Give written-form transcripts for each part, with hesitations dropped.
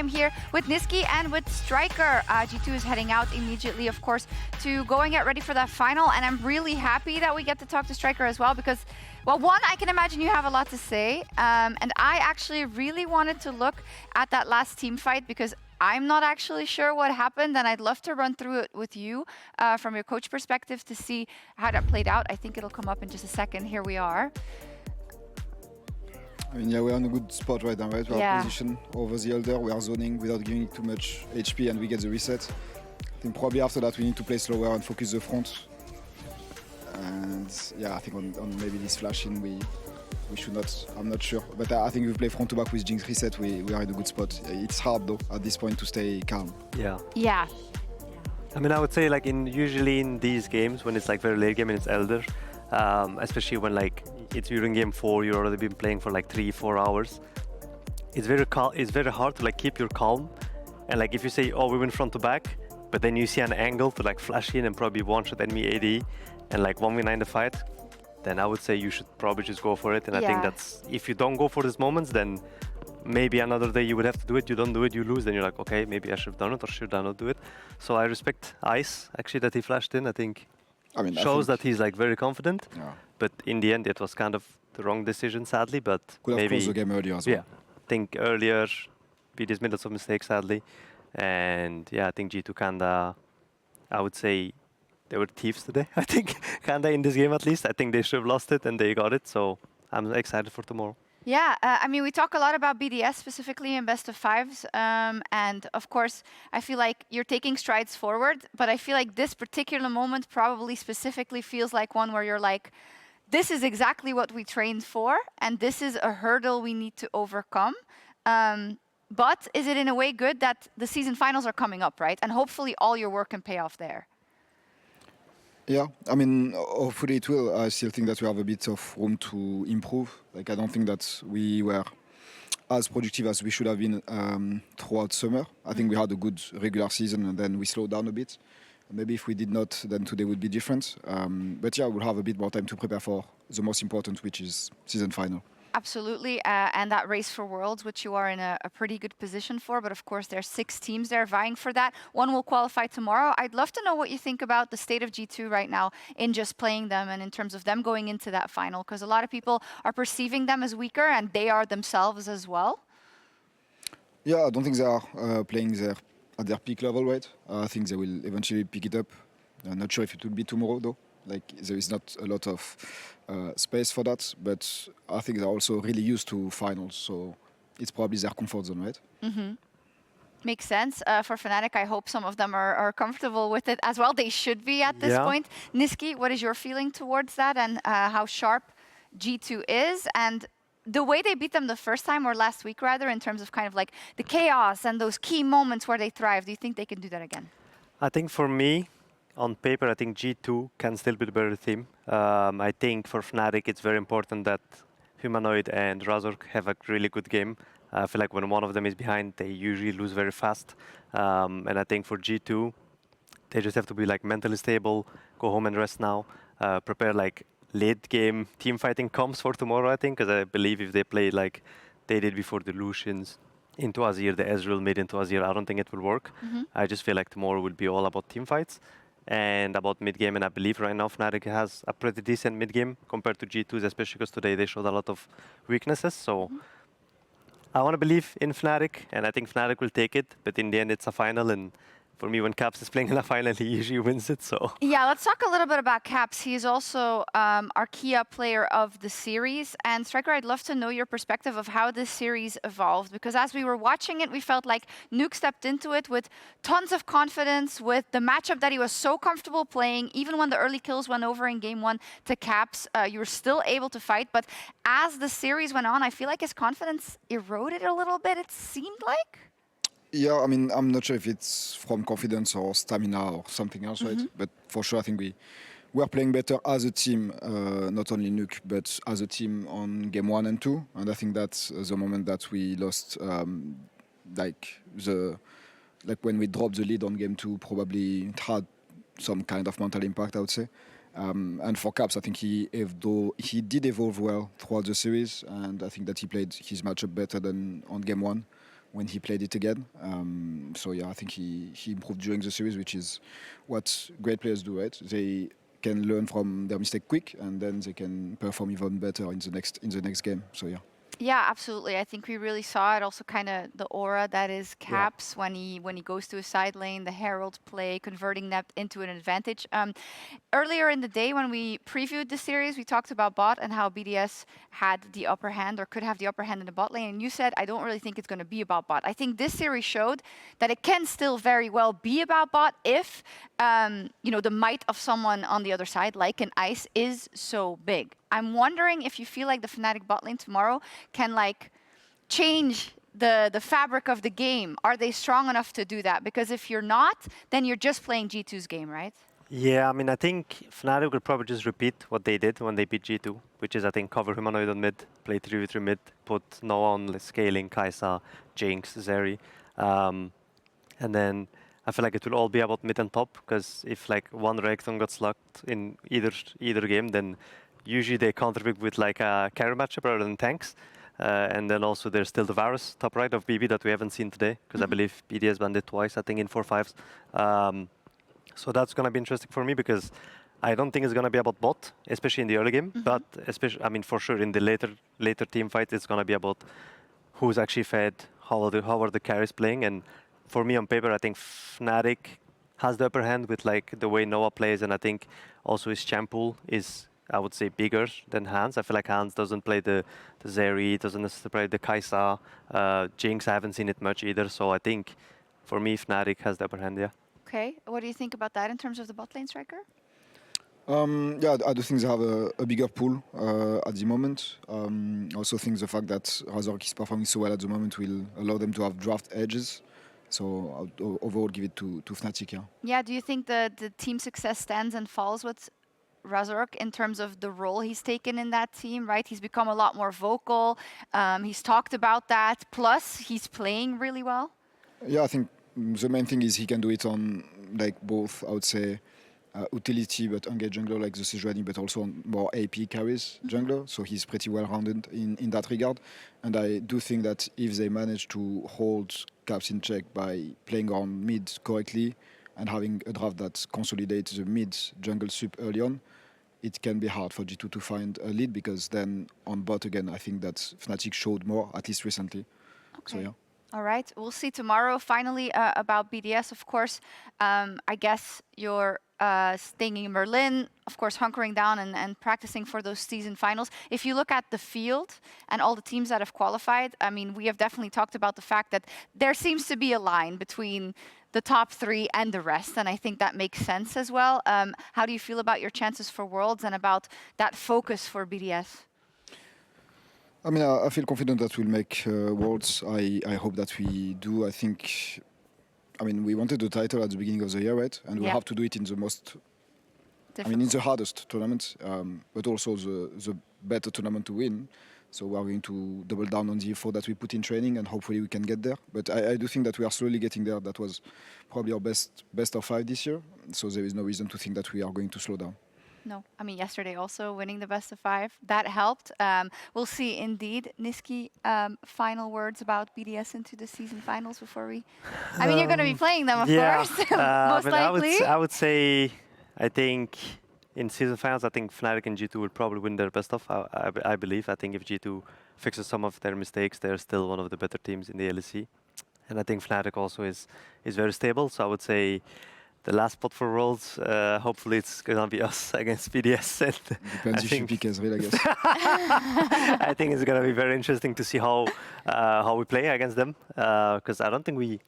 am here with Nisqy and with FLICKR. G2 is heading out immediately, of course, to go and get ready for that final. And I'm really happy that we get to talk to FLICKR as well because, well, one, I can imagine you have a lot to say. And I actually really wanted to look at that last team fight because I'm not actually sure what happened, and I'd love to run through it with you from your coach perspective to see how that played out. I think it'll come up in just a second. Here we are. I mean, yeah, we're in a good spot right now, right? We are positioned over the elder, we are zoning without giving too much HP, and we get the reset. I think probably after that we need to play slower and focus the front. And yeah, I think on maybe this flash in we should not, I'm not sure. But I think if we play front to back with Jinx reset, we are in a good spot. It's hard though, at this point, to stay calm. Yeah. Yeah. I mean, I would say like usually in these games, when it's like very late game and it's elder, especially when like it's during game 4, you've already been playing for like 3-4 hours. It's very hard to like keep your calm. And like if you say, oh, we went front to back, but then you see an angle to like flash in and probably one-shot enemy AD and like 1v9 the fight, then I would say you should probably just go for it. And I think that's, if you don't go for these moments, then maybe another day you would have to do it. You don't do it, you lose. Then you're like, okay, maybe I should have done it, or should I not do it? So I respect Ice, actually, that he flashed in. I think shows that he's like very confident. Yeah. But in the end, it was kind of the wrong decision, sadly. But could maybe have closed the game earlier as well. Yeah, I think earlier, BDS made lots of mistakes, sadly. And yeah, I think G2 kinda, I would say, they were thieves today, I think, kinda in this game at least. I think they should have lost it and they got it, so I'm excited for tomorrow. Yeah, I mean, we talk a lot about BDS specifically in best of fives. And of course, I feel like you're taking strides forward, but I feel like this particular moment probably specifically feels like one where you're like, this is exactly what we trained for, and this is a hurdle we need to overcome. But is it in a way good that the season finals are coming up, right? And hopefully all your work can pay off there. Yeah, I mean, hopefully it will. I still think that we have a bit of room to improve. Like, I don't think that we were as productive as we should have been throughout summer. I think we had a good regular season and then we slowed down a bit. Maybe if we did not, then today would be different. But yeah, we'll have a bit more time to prepare for the most important, which is season final. Absolutely, and that race for Worlds, which you are in a pretty good position for, but of course there's 6 teams there vying for that. One will qualify tomorrow. I'd love to know what you think about the state of G2 right now in just playing them and in terms of them going into that final, because a lot of people are perceiving them as weaker and they are themselves as well. Yeah, I don't think they are playing at their peak level, right? I think they will eventually pick it up. I'm not sure if it will be tomorrow though. Like, there is not a lot of space for that, but I think they're also really used to finals, so it's probably their comfort zone, right? Mm-hmm. Makes sense. For Fnatic, I hope some of them are comfortable with it as well. They should be at this point. Nisqy, what is your feeling towards that and how sharp G2 is? And the way they beat them the first time, or last week rather, in terms of kind of like the chaos and those key moments where they thrive, do you think they can do that again? I think for me, on paper, I think G2 can still be the better team. I think for Fnatic, it's very important that Humanoid and Razork have a really good game. I feel like when one of them is behind, they usually lose very fast. And I think for G2, they just have to be like mentally stable, go home and rest now, prepare like late game team fighting comps for tomorrow, I think, because I believe if they play like they did before the Lucians into Azir, the Ezreal mid into Azir, I don't think it will work. I just feel like tomorrow will be all about team fights. And about mid-game, and I believe right now Fnatic has a pretty decent mid-game compared to G2's, especially because today they showed a lot of weaknesses. So I want to believe in Fnatic, and I think Fnatic will take it. But in the end, it's a final, and for me, when Caps is playing in a final, he usually wins it. So yeah, let's talk a little bit about Caps. He is also our Kia player of the series. And FLICKR, I'd love to know your perspective of how this series evolved, because as we were watching it, we felt like Nuke stepped into it with tons of confidence, with the matchup that he was so comfortable playing. Even when the early kills went over in game 1 to Caps, you were still able to fight. But as the series went on, I feel like his confidence eroded a little bit, it seemed like. Yeah, I mean, I'm not sure if it's from confidence or stamina or something else, right? But for sure, I think we are playing better as a team, not only Nuke, but as a team on game 1 and 2. And I think that's the moment that we lost, like when we dropped the lead on game 2, probably it had some kind of mental impact, I would say. And for Caps, I think he did evolve well throughout the series, and I think that he played his matchup better than on game 1. when he played it again. So yeah, I think he improved during the series, which is what great players do, right? They can learn from their mistake quick, and then they can perform even better in the next game. So yeah. Yeah, absolutely. I think we really saw it also kind of the aura that is Caps when he goes to a side lane, the Herald play, converting that into an advantage. Earlier in the day when we previewed the series, we talked about bot and how BDS had the upper hand or could have the upper hand in the bot lane. And you said, I don't really think it's going to be about bot. I think this series showed that it can still very well be about bot if, the might of someone on the other side, like an Ice, is so big. I'm wondering if you feel like the Fnatic bot lane tomorrow can change the fabric of the game. Are they strong enough to do that? Because if you're not, then you're just playing G2's game, right? Yeah, I mean, I think Fnatic will probably just repeat what they did when they beat G2, which is, I think, cover Humanoid on mid, play 3v3 mid, put Noah on scaling, Kai'Sa, Jinx, Zeri. And then I feel like it will all be about mid and top, because if one Renekton got slugged in either game, then usually they counterpick with a carry matchup rather than tanks. And then also there's still the Varus top right of BB that we haven't seen today, because I believe BDS banned it twice, I think in 4-5s. So that's going to be interesting for me, because I don't think it's going to be about bot, especially in the early game. But especially, I mean, for sure in the later team fight, it's going to be about who's actually fed, how are the carries playing. And for me on paper, I think Fnatic has the upper hand with the way Noah plays, and I think also his champ pool is, I would say, bigger than Hans. I feel like Hans doesn't play the Zeri, doesn't necessarily play the Kai'Sa. Jinx, I haven't seen it much either. So I think for me, Fnatic has the upper hand, yeah. Okay, what do you think about that in terms of the bot lane, Striker? Yeah, I do think they have a bigger pool at the moment. I also think the fact that Razork is performing so well at the moment will allow them to have draft edges. So I'll overall give it to Fnatic, yeah. Yeah, do you think the team success stands and falls with Razork in terms of the role he's taken in that team, right? He's become a lot more vocal. He's talked about that. Plus, he's playing really well. Yeah, I think the main thing is he can do it on both, I would say, utility but engage jungler like the Sejuani, but also on more AP carries jungler. So he's pretty well rounded in that regard. And I do think that if they manage to hold Caps in check by playing on mid correctly and having a draft that consolidates the mid jungle sweep early on, it can be hard for G2 to find a lead, because then on bot again, I think that Fnatic showed more, at least recently. Okay. So yeah. All right, we'll see tomorrow. Finally, about BDS, of course. I guess you're staying in Berlin, of course, hunkering down and practicing for those season finals. If you look at the field and all the teams that have qualified, I mean, we have definitely talked about the fact that there seems to be a line between the top three and the rest, and I think that makes sense as well. How do you feel about your chances for Worlds and about that focus for BDS? I mean, I feel confident that we'll make Worlds. I hope that we do. I mean, we wanted the title at the beginning of the year, right? And we'll have to do it in the most, in the hardest tournament, but also the better tournament to win. So we are going to double down on the effort that we put in training, and hopefully we can get there. But I do think that we are slowly getting there. That was probably our best of 5 this year. So there is no reason to think that we are going to slow down. No, I mean, yesterday also winning the best of 5, that helped. We'll see indeed. Nisqy, final words about BDS into the season finals before we... I mean, you're going to be playing them, of course, most likely. I would say, I think in season finals, I think Fnatic and G2 will probably win their best of, I believe. I think if G2 fixes some of their mistakes, they're still one of the better teams in the LEC. And I think Fnatic also is very stable, so I would say the last spot for Worlds, hopefully it's going to be us against BDS. Depends if you pick Ezreal, I guess. I think it's going to be very interesting to see how we play against them, because I don't think we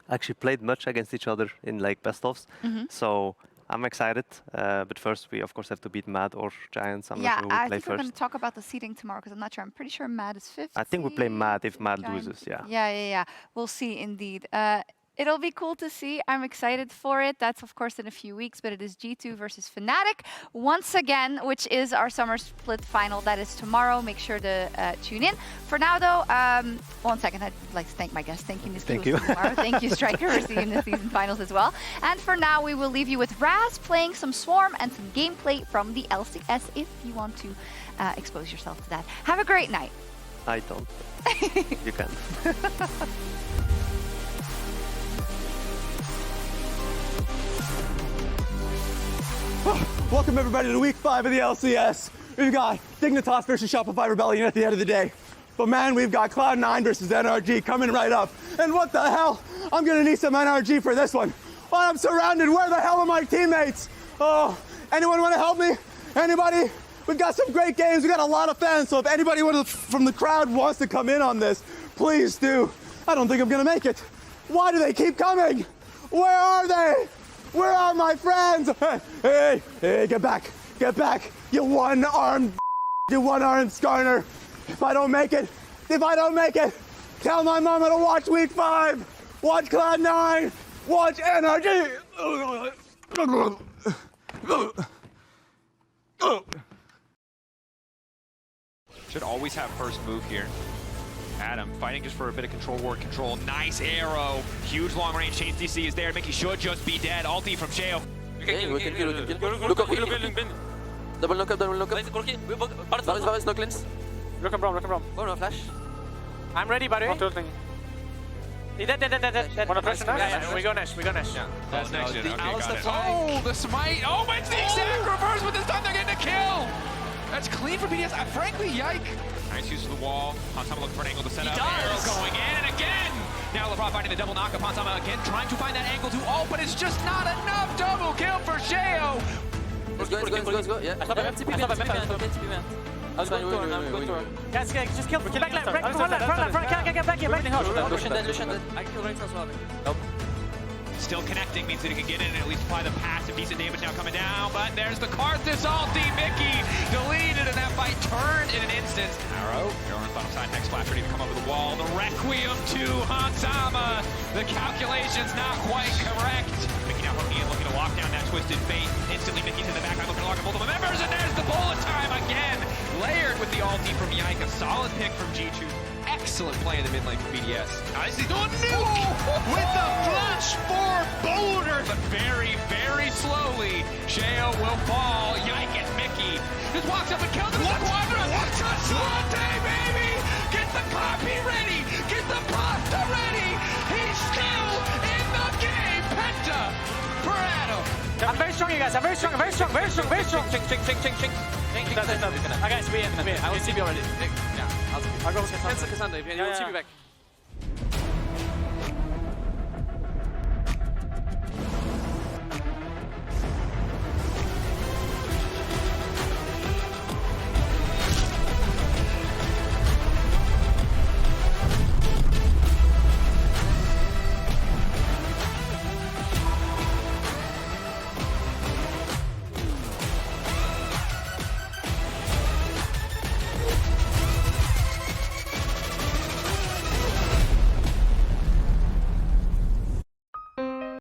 actually played much against each other in best-ofs. So I'm excited, but first we of course have to beat Mad or Giants. I'm not sure who we play I think first. we're going to talk about the seeding tomorrow, because I'm not sure. I'm pretty sure Mad is 50. I think we play Mad if Mad loses, yeah. Yeah. We'll see indeed. It'll be cool to see. I'm excited for it. That's, of course, in a few weeks, but it is G2 versus Fnatic once again, which is our summer split final. That is tomorrow. Make sure to tune in. For now, though, 1 second. I'd like to thank my guest. Thank you, Nisqy. Thank you. Thank you, Striker, for seeing the season finals as well. And for now, we will leave you with Raz playing some Swarm and some gameplay from the LCS if you want to expose yourself to that. Have a great night. I don't. You can. Welcome everybody to week 5 of the LCS. We've got Dignitas versus Shopify Rebellion at the end of the day. But man, we've got Cloud9 versus NRG coming right up. And what the hell? I'm gonna need some NRG for this one. Well, I'm surrounded. Where the hell are my teammates? Oh, anyone wanna help me? Anybody? We've got some great games. We've got a lot of fans. So if anybody from the crowd wants to come in on this, please do. I don't think I'm gonna make it. Why do they keep coming? Where are they? Where are my friends? Hey, get back, you one-armed Skarner. If I don't make it, tell my mama to watch week 5, watch Cloud9, watch NRG. Should always have first move here. Adam fighting just for a bit of control, ward control. Nice arrow. Huge long range chains DC is there. Mickey should just be dead. Ulti from Sjokz. Okay, we can kill. Look up. Double knock up. Varus, no cleanse. Look him, bro. Oh, no flash. I'm ready, by the way. Not ulting. He's dead. Wanna press Nash? We go Nash. Yeah. Oh, next gen. Okay, got it. Oh, the smite. Oh, it's the exact reverse with this time they're getting a kill. That's clean for BDS. Frankly, yike. Nice use of the wall. Hansama looking for an angle to set up. Arrow going in and again. Now LeBron finding the double knock up. Hansama again trying to find that angle to ult, but it's just not enough. Double kill for Sjokz. Let's go. Yeah. I was going to Guys, just kill. Back left. Front. Get back here. Lucian dead. I can kill Renks as well. Nope. Still connecting means that he can get in and at least apply the passive. Decent damage now coming down, but there's the Karthus ulti. Mickey deleted and that fight turned in an instant. Arrow, going on the bottom side, next flash ready to come over the wall. The Requiem to Hansama. The calculation's not quite correct. Mickey now hooking in, looking to lock down that Twisted Fate. Instantly Mickey's in the backline looking to lock up multiple members, and there's the bullet time again. Layered with the ulti from Yike. A solid pick from G2. Excellent play in the mid lane for BDS. Nice, he's doing nuke with the flash for Boulder. But very, very slowly, Sjokz will fall. Yike and Mickey just walks up and kills him. Swante, baby! Get the copy ready! Get the pasta ready! He's still in the game! Penta for Adam. I'm very strong, you guys. I'm very strong. Ching. Guys, we in. I will CB already. I'll go with Cancel Cassandra. You'll CB back.